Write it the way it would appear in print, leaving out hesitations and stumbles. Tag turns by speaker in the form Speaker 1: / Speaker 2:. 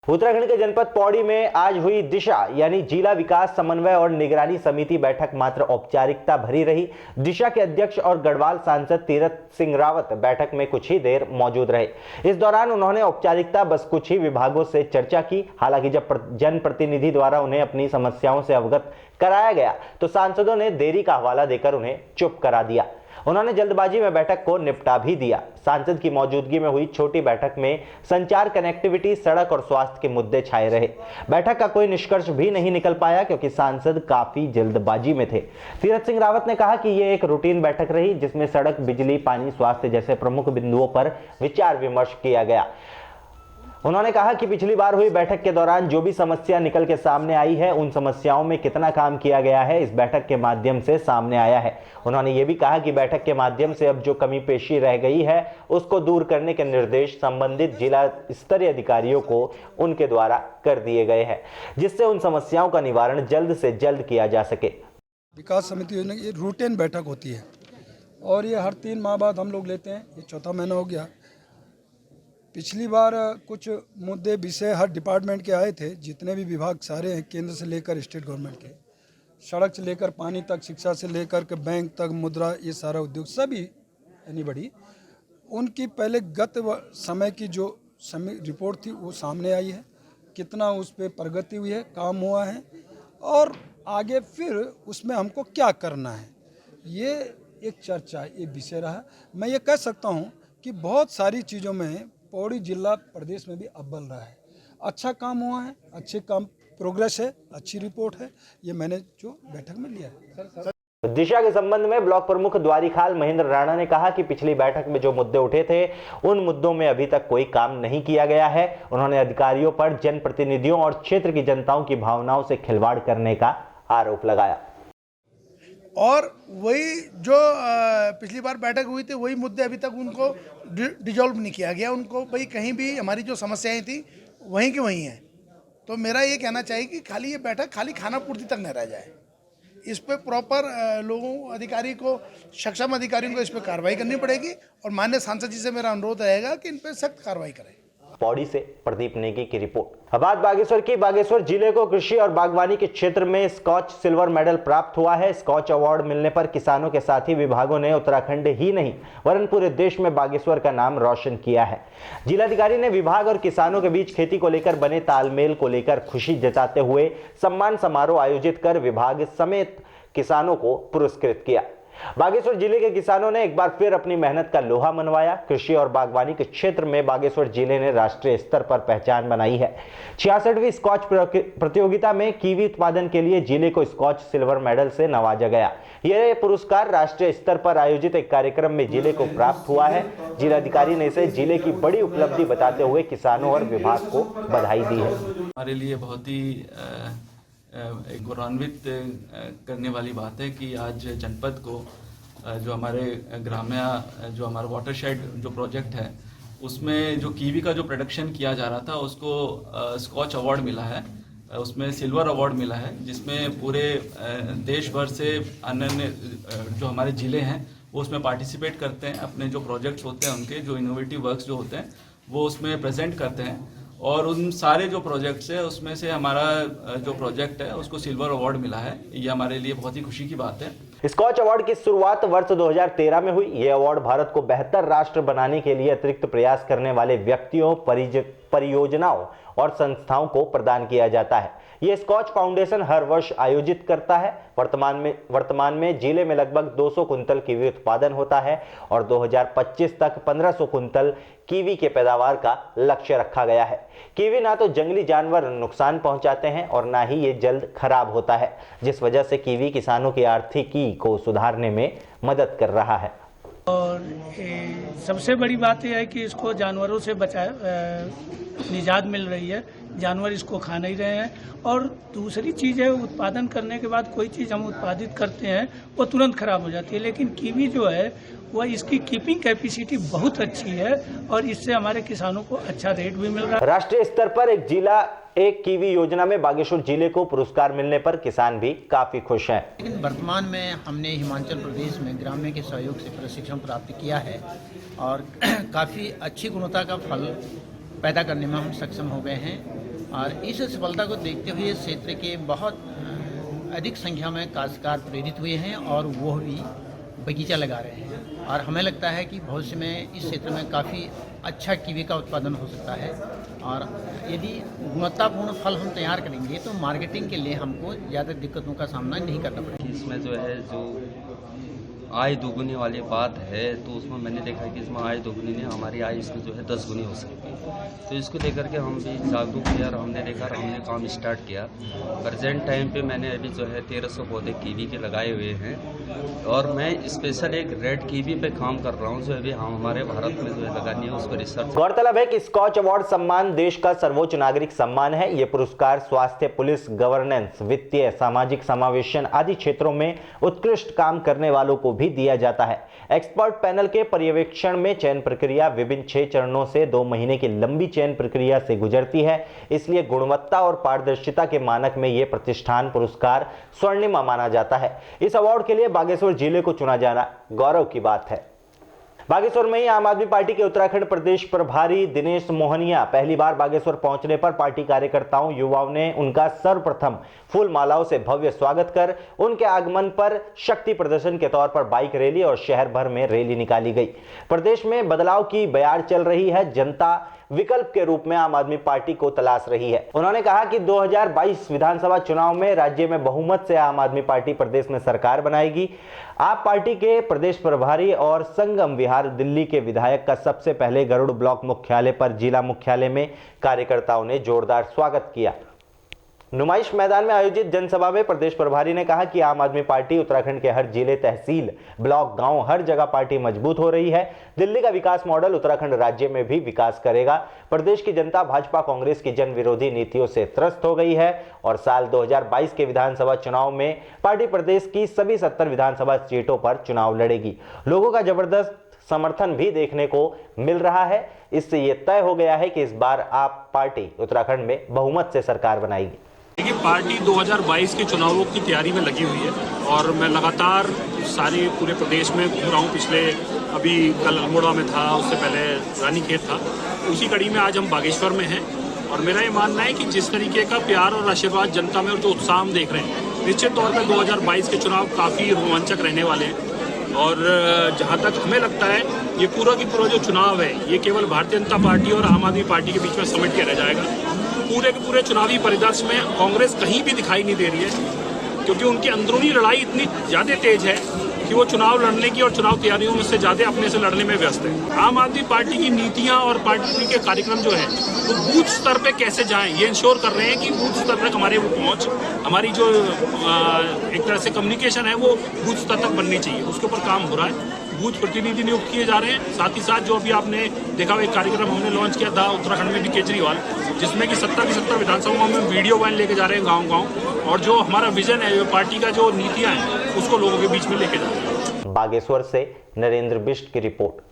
Speaker 1: उत्तराखंड के जनपद पौड़ी में आज हुई दिशा यानी जिला विकास समन्वय और निगरानी समिति बैठक मात्र औपचारिकता भरी रही। दिशा के अध्यक्ष और गढ़वाल सांसद तीरथ सिंह रावत बैठक में कुछ ही देर मौजूद रहे। इस दौरान उन्होंने औपचारिकता बस कुछ ही विभागों से चर्चा की। हालांकि जब जनप्रतिनिधि द्वारा उन्हें अपनी समस्याओं से अवगत कराया गया तो सांसदों ने देरी का हवाला देकर उन्हें चुप करा दिया। उन्होंने जल्दबाजी में बैठक को निपटा भी दिया। सांसद की मौजूदगी में हुई छोटी बैठक में संचार, कनेक्टिविटी, सड़क और स्वास्थ्य के मुद्दे छाए रहे। बैठक का कोई निष्कर्ष भी नहीं निकल पाया क्योंकि सांसद काफी जल्दबाजी में थे। तीरथ सिंह रावत ने कहा कि ये एक रूटीन बैठक रही जिसमें सड़क, बिजली, पानी, स्वास्थ्य जैसे प्रमुख बिंदुओं पर विचार विमर्श किया गया। उन्होंने कहा कि पिछली बार हुई बैठक के दौरान जो भी समस्या निकल के सामने आई है, उन समस्याओं में कितना काम किया गया है, इस बैठक के माध्यम से सामने आया है। उन्होंने ये भी कहा कि बैठक के माध्यम से अब जो कमी पेशी रह गई है उसको दूर करने के निर्देश संबंधित जिला स्तरीय अधिकारियों को उनके द्वारा कर दिए गए हैं, जिससे उन समस्याओं का निवारण जल्द से जल्द किया जा सके।
Speaker 2: विकास समिति योजना की रूटीन बैठक होती है और ये हर 3 माह बाद हम लोग लेते हैं। ये चौथा महीना हो गया। पिछली बार कुछ मुद्दे विषय हर डिपार्टमेंट के आए थे, जितने भी विभाग सारे हैं, केंद्र से लेकर स्टेट गवर्नमेंट के, सड़क से लेकर पानी तक, शिक्षा से लेकर के बैंक तक, मुद्रा, ये सारा उद्योग सभी एनीबडी, उनकी पहले गत समय की जो समय रिपोर्ट थी वो सामने आई है, कितना उस पर प्रगति हुई है, काम हुआ है और आगे फिर उसमें हमको क्या करना है, ये एक चर्चा, ये विषय रहा। मैं ये कह सकता हूँ कि बहुत सारी चीज़ों में पौड़ी जिला प्रदेश में भी अव्वल रहा है। अच्छा काम हुआ है, अच्छे काम प्रोग्रेस है, अच्छी रिपोर्ट है, ये मैंने जो बैठक में लिया है।
Speaker 1: दिशा के संबंध में ब्लॉक प्रमुख द्वारिखाल महेंद्र राणा ने कहा कि पिछली बैठक में जो मुद्दे उठे थे उन मुद्दों में अभी तक कोई काम नहीं किया गया है। उन्होंने अधिकारियों पर जनप्रतिनिधियों और क्षेत्र की जनताओं की भावनाओं से खिलवाड़ करने का आरोप लगाया।
Speaker 3: और वही जो पिछली बार बैठक हुई थी वही मुद्दे अभी तक उनको डिजॉल्व नहीं किया गया। उनको भाई कहीं भी हमारी जो समस्याएं थी वहीं की वहीं हैं। तो मेरा ये कहना चाहिए कि खाली ये बैठक खाली खाना पूर्ति तक न रह जाए। इस पे प्रॉपर लोगों अधिकारी को, सक्षम अधिकारियों को इस पे कार्रवाई करनी पड़ेगी और माननीय सांसद जी से मेरा अनुरोध रहेगा कि इन पे सख्त कार्रवाई करें।
Speaker 1: पौड़ी से प्रदीप नेगी की रिपोर्ट। अब बात बागेश्वर की। बागेश्वर जिले को कृषि और बागवानी के क्षेत्र में स्कॉच सिल्वर मेडल प्राप्त हुआ है। स्कॉच अवार्ड मिलने पर किसानों के साथ ही विभागों ने उत्तराखंड ही नहीं वरन पूरे देश में बागेश्वर का नाम रोशन किया है। जिलाधिकारी ने विभाग और किसानों के बीच खेती को लेकर बने तालमेल को लेकर खुशी जताते हुए सम्मान समारोह आयोजित कर विभाग समेत किसानों को पुरस्कृत किया। बागेश्वर जिले के किसानों ने एक बार फिर अपनी मेहनत का लोहा मनवाया। कृषि और बागवानी के क्षेत्र में बागेश्वर जिले ने राष्ट्रीय स्तर पर पहचान बनाई है। 66वीं स्कॉच प्रतियोगिता में कीवी उत्पादन के लिए जिले को स्कॉच सिल्वर मेडल से नवाजा गया। यह पुरस्कार राष्ट्रीय स्तर पर आयोजित एक कार्यक्रम में जिले को प्राप्त हुआ है। जिलाधिकारी ने इसे जिले की बड़ी उपलब्धि बताते हुए किसानों और विभाग को बधाई दी है।
Speaker 4: हमारे लिए बहुत ही गौरवान्वित करने वाली बात है कि आज जनपद को जो हमारे ग्राम्य जो हमारा वाटरशेड जो प्रोजेक्ट है उसमें जो कीवी का जो प्रोडक्शन किया जा रहा था उसको स्कॉच अवार्ड मिला है। उसमें सिल्वर अवार्ड मिला है जिसमें पूरे देश भर से अन्य जो हमारे ज़िले हैं वो उसमें पार्टिसिपेट करते हैं। अपने जो प्रोजेक्ट्स होते हैं उनके जो इनोवेटिव वर्क्स जो होते हैं वो उसमें प्रेजेंट करते हैं और उन सारे जो प्रोजेक्ट्स है उसमें से हमारा जो प्रोजेक्ट है उसको सिल्वर अवार्ड मिला है। ये हमारे लिए बहुत ही खुशी की बात है।
Speaker 1: स्कॉच अवार्ड की शुरुआत वर्ष 2013 में हुई। यह अवार्ड भारत को बेहतर राष्ट्र बनाने के लिए अतिरिक्त प्रयास करने वाले व्यक्तियों, परियोजनाओं और संस्थाओं को प्रदान किया जाता है। यह स्कॉच फाउंडेशन हर वर्ष आयोजित करता है। वर्तमान में जिले में लगभग 200 कुंतल कीवी उत्पादन होता है और 2025 तक 1500 कुंतल कीवी के पैदावार का लक्ष्य रखा गया है। कीवी ना तो जंगली जानवर नुकसान पहुंचाते हैं और ना ही ये जल्द खराब होता है, जिस वजह से कीवी किसानों की आर्थिकी को सुधारने में मदद कर रहा है।
Speaker 5: और सबसे बड़ी बात यह है कि इसको जानवरों से निजात मिल रही है। जानवर इसको खा नहीं रहे हैं। और दूसरी चीज़ है, उत्पादन करने के बाद कोई चीज़ हम उत्पादित करते हैं वो तुरंत खराब हो जाती है, लेकिन कीवी जो है वह इसकी कीपिंग कैपेसिटी बहुत अच्छी है और इससे हमारे किसानों को अच्छा रेट भी मिल रहा है।
Speaker 1: राष्ट्रीय स्तर पर एक कीवी योजना में बागेश्वर जिले को पुरस्कार मिलने पर किसान भी काफी खुश हैं।
Speaker 6: लेकिन वर्तमान में हमने हिमाचल प्रदेश में ग्राम्य के सहयोग से प्रशिक्षण प्राप्त किया है और काफ़ी अच्छी गुणवत्ता का फल पैदा करने में हम सक्षम हो गए हैं। और इस सफलता को देखते हुए इस क्षेत्र के बहुत अधिक संख्या में काश्तकार प्रेरित हुए हैं और वो भी बगीचा लगा रहे हैं। और हमें लगता है कि भविष्य में इस क्षेत्र में काफ़ी अच्छा कीवी का उत्पादन हो सकता है। और यदि गुणवत्तापूर्ण फल हम तैयार करेंगे तो मार्केटिंग के लिए हमको ज़्यादा दिक्कतों का सामना नहीं करना पड़ेगा।
Speaker 7: इसमें जो है जो आय दोगुनी वाली बात है, तो उसमें मैंने देखा है कि इसमें आय दोगुनी नहीं, हमारी आय इसमें जो है 10 गुनी हो सकती है। तो इसको लेकर के हम भी जागरूक किया और हमने देखा और हमने काम स्टार्ट किया। प्रेजेंट टाइम पे मैंने अभी जो है 1300 पौधे कीवी के लगाए हुए हैं और मैं स्पेशल एक रेड कीवी पे काम कर रहा हूँ जो अभी हमारे भारत में जो है लगानी है, उस पर रिसर्च।
Speaker 1: गौरतलब है कि स्कॉच अवार्ड सम्मान देश का सर्वोच्च नागरिक सम्मान है। ये पुरस्कार स्वास्थ्य, पुलिस, गवर्नेंस, वित्तीय, सामाजिक समावेशन आदि क्षेत्रों में उत्कृष्ट काम करने वालों को भी दिया जाता है। एक्सपर्ट पैनल के पर्यवेक्षण में चयन प्रक्रिया विभिन्न 6 चरणों से 2 महीने की लंबी चयन प्रक्रिया से गुजरती है। इसलिए गुणवत्ता और पारदर्शिता के मानक में यह प्रतिष्ठान पुरस्कार स्वर्णिम माना जाता है। इस अवार्ड के लिए बागेश्वर जिले को चुना जाना गौरव की बात है। बागेश्वर में ही आम आदमी पार्टी के उत्तराखंड प्रदेश प्रभारी दिनेश मोहनिया पहली बार बागेश्वर पहुंचने पर पार्टी कार्यकर्ताओं, युवाओं ने उनका सर्वप्रथम फूल मालाओं से भव्य स्वागत कर उनके आगमन पर शक्ति प्रदर्शन के तौर पर बाइक रैली और शहर भर में रैली निकाली गई। प्रदेश में बदलाव की बयार चल रही है। जनता विकल्प के रूप में आम आदमी पार्टी को तलाश रही है। उन्होंने कहा कि 2022 विधानसभा चुनाव में राज्य में बहुमत से आम आदमी पार्टी प्रदेश में सरकार बनाएगी। आप पार्टी के प्रदेश प्रभारी और संगम विहार दिल्ली के विधायक का सबसे पहले गरुड़ ब्लॉक मुख्यालय पर जिला मुख्यालय में कार्यकर्ताओं ने जोरदार स्वागत किया। नुमाइश मैदान में आयोजित जनसभा में प्रदेश प्रभारी ने कहा कि आम आदमी पार्टी उत्तराखंड के हर जिले, तहसील, ब्लॉक, गांव, हर जगह पार्टी मजबूत हो रही है। दिल्ली का विकास मॉडल उत्तराखंड राज्य में भी विकास करेगा। प्रदेश की जनता भाजपा कांग्रेस की जन विरोधी नीतियों से त्रस्त हो गई है और साल 2022 के विधानसभा चुनाव में पार्टी प्रदेश की सभी 70 विधानसभा सीटों पर चुनाव लड़ेगी। लोगों का जबरदस्त समर्थन भी देखने को मिल रहा है। इससे यह तय हो गया है कि इस बार आप पार्टी उत्तराखंड में बहुमत से सरकार बनाएगी।
Speaker 8: देखिए, पार्टी 2022 के चुनावों की तैयारी में लगी हुई है और मैं लगातार सारे पूरे प्रदेश में घूम रहा हूँ। पिछले अभी कल अल्मोड़ा में था, उससे पहले रानीखेत था। उसी कड़ी में आज हम बागेश्वर में हैं और मेरा ये मानना है कि जिस तरीके का प्यार और आशीर्वाद जनता में और जो उत्साह हम देख रहे हैं, निश्चित तौर पर 2022 के चुनाव काफ़ी रोमांचक रहने वाले हैं। और जहाँ तक हमें लगता है ये पूरा की पूरा जो चुनाव है ये केवल भारतीय जनता पार्टी और आम आदमी पार्टी के बीच में समेट के रह जाएगा। पूरे के पूरे चुनावी परिदृश्य में कांग्रेस कहीं भी दिखाई नहीं दे रही है, क्योंकि उनकी अंदरूनी लड़ाई इतनी ज़्यादा तेज है कि वो चुनाव लड़ने की और चुनाव तैयारियों में से ज़्यादा अपने से लड़ने में व्यस्त है। आम आदमी पार्टी की नीतियां और पार्टी के कार्यक्रम जो है वो बूथ स्तर पे कैसे जाएं, ये इंश्योर कर रहे हैं कि बूथ स्तर तक हमारे वो पहुंच, हमारी जो एक तरह से कम्युनिकेशन है वो बूथ स्तर तक बननी चाहिए। उसके ऊपर काम हो रहा है। बूथ प्रतिनिधि नियुक्त किए जा रहे हैं। साथ ही साथ जो अभी आपने देखा हुआ एक कार्यक्रम हमने लॉन्च किया था उत्तराखंड में भी केजरीवाल, जिसमें कि 70 की 70 विधानसभाओं में वीडियो वैन लेके जा रहे हैं गाँव-गाँव, और जो हमारा विजन है, पार्टी का जो नीतियाँ हैं उसको लोगों के बीच में लेके जा रहे हैं।
Speaker 1: बागेश्वर से नरेंद्र बिष्ट की रिपोर्ट।